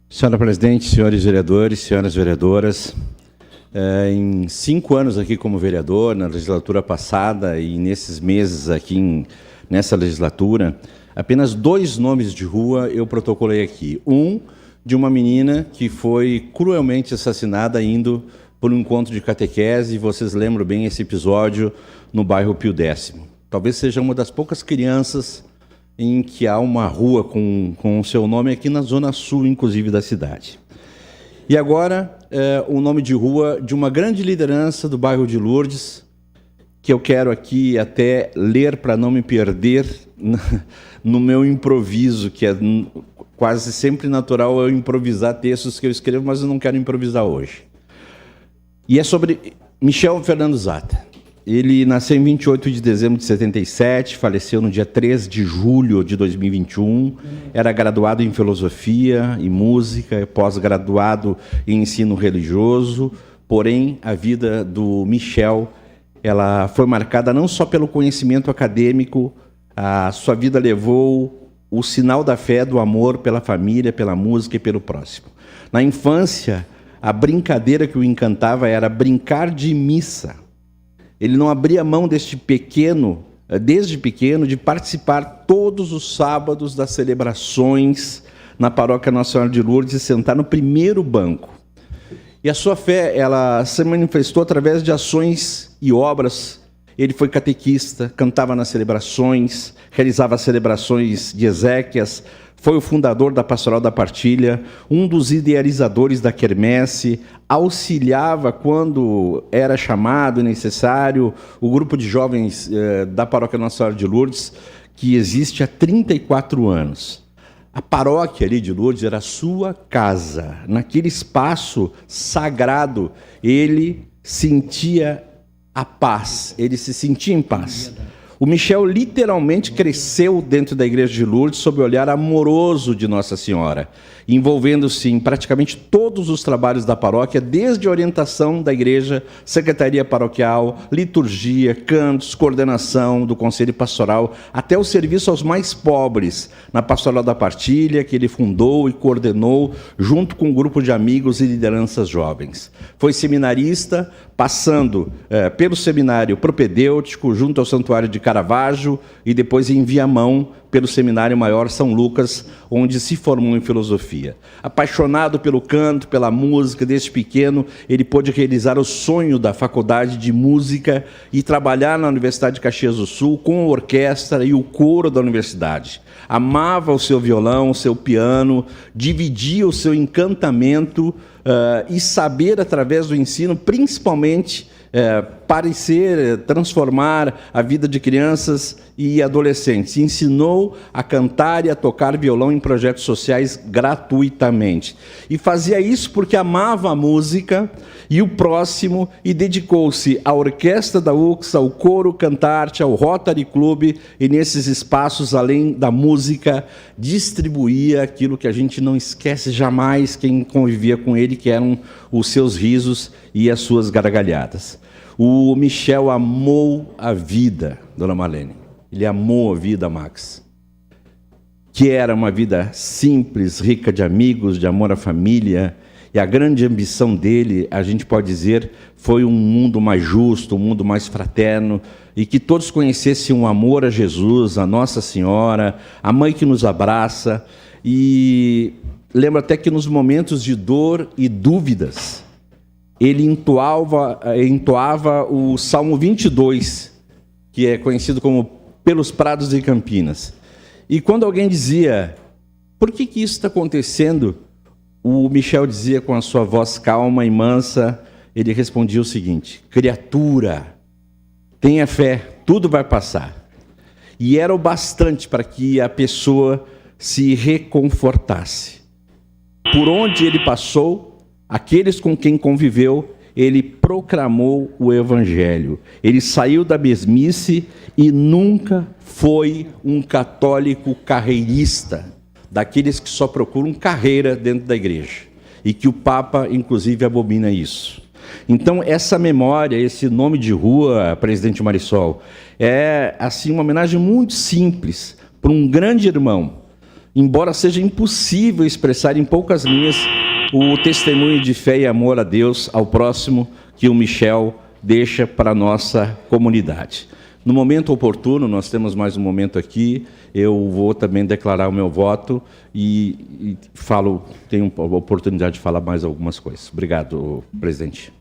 Senhora Presidente, senhores vereadores, senhoras vereadoras, em 5 anos aqui como vereador, na legislatura passada e nesses meses aqui nessa legislatura, apenas 2 nomes de rua eu protocolei aqui. Um de uma menina que foi cruelmente assassinada indo por um encontro de catequese, e vocês lembram bem esse episódio no bairro Pio X. Talvez seja uma das poucas crianças em que há uma rua com o seu nome aqui na zona sul, inclusive, da cidade. E agora, o nome de rua de uma grande liderança do bairro de Lourdes, que eu quero aqui até ler para não me perder no meu improviso, que é quase sempre natural eu improvisar textos que eu escrevo, mas eu não quero improvisar hoje. E é sobre Michel Fernando Zata. Ele nasceu em 28 de dezembro de 77, faleceu no dia 3 de julho de 2021, era graduado em filosofia e música, pós-graduado em ensino religioso, porém a vida do Michel ela foi marcada não só pelo conhecimento acadêmico, a sua vida levou o sinal da fé, do amor pela família, pela música e pelo próximo. Na infância, a brincadeira que o encantava era brincar de missa. Ele não abria mão desde pequeno, de participar todos os sábados das celebrações na paróquia Nossa Senhora de Lourdes e sentar no primeiro banco. E a sua fé, ela se manifestou através de ações e obras. Ele foi catequista, cantava nas celebrações, realizava celebrações de exéquias, foi o fundador da Pastoral da Partilha, um dos idealizadores da quermesse, auxiliava quando era chamado e necessário o grupo de jovens da Paróquia Nossa Senhora de Lourdes, que existe há 34 anos. A paróquia ali de Lourdes era a sua casa. Naquele espaço sagrado, ele sentia a paz, ele se sentia em paz. O Michel literalmente cresceu dentro da igreja de Lourdes sob o olhar amoroso de Nossa Senhora, envolvendo-se em praticamente todos os trabalhos da paróquia, desde a orientação da igreja, secretaria paroquial, liturgia, cantos, coordenação do conselho pastoral, até o serviço aos mais pobres, na Pastoral da Partilha, que ele fundou e coordenou, junto com um grupo de amigos e lideranças jovens. Foi seminarista, passando pelo seminário propedêutico, junto ao Santuário de Caravaggio, e depois em Viamão, pelo Seminário Maior São Lucas, onde se formou em filosofia. Apaixonado pelo canto, pela música, desde pequeno, ele pôde realizar o sonho da faculdade de música e trabalhar na Universidade de Caxias do Sul com a orquestra e o coro da universidade. Amava o seu violão, o seu piano, dividia o seu encantamento e saber, através do ensino, principalmente, transformar a vida de crianças e adolescentes. Ensinou a cantar e a tocar violão em projetos sociais gratuitamente. E fazia isso porque amava a música e o próximo e dedicou-se à orquestra da UX, ao coro cantarte, ao Rotary Club, e nesses espaços, além da música, distribuía aquilo que a gente não esquece jamais quem convivia com ele, que eram os seus risos e as suas gargalhadas. O Michel amou a vida, dona Marlene. Ele amou a vida, Max. Que era uma vida simples, rica de amigos, de amor à família. E a grande ambição dele, a gente pode dizer, foi um mundo mais justo, um mundo mais fraterno, e que todos conhecessem o amor a Jesus, a Nossa Senhora, a mãe que nos abraça. E lembro até que nos momentos de dor e dúvidas, ele entoava o Salmo 22, que é conhecido como Pelos Prados de Campinas. E quando alguém dizia, por que isso está acontecendo? O Michel dizia com a sua voz calma e mansa, ele respondia o seguinte: criatura, tenha fé, tudo vai passar. E era o bastante para que a pessoa se reconfortasse. Por onde ele passou, aqueles com quem conviveu, ele proclamou o Evangelho. Ele saiu da mesmice e nunca foi um católico carreirista, daqueles que só procuram carreira dentro da igreja. E que o Papa, inclusive, abomina isso. Então, essa memória, esse nome de rua, Presidente Marisol, é assim uma homenagem muito simples para um grande irmão embora seja impossível expressar em poucas linhas o testemunho de fé e amor a Deus, ao próximo, que o Michel deixa para a nossa comunidade. No momento oportuno, nós temos mais um momento aqui, eu vou também declarar o meu voto e tenho a oportunidade de falar mais algumas coisas. Obrigado, presidente.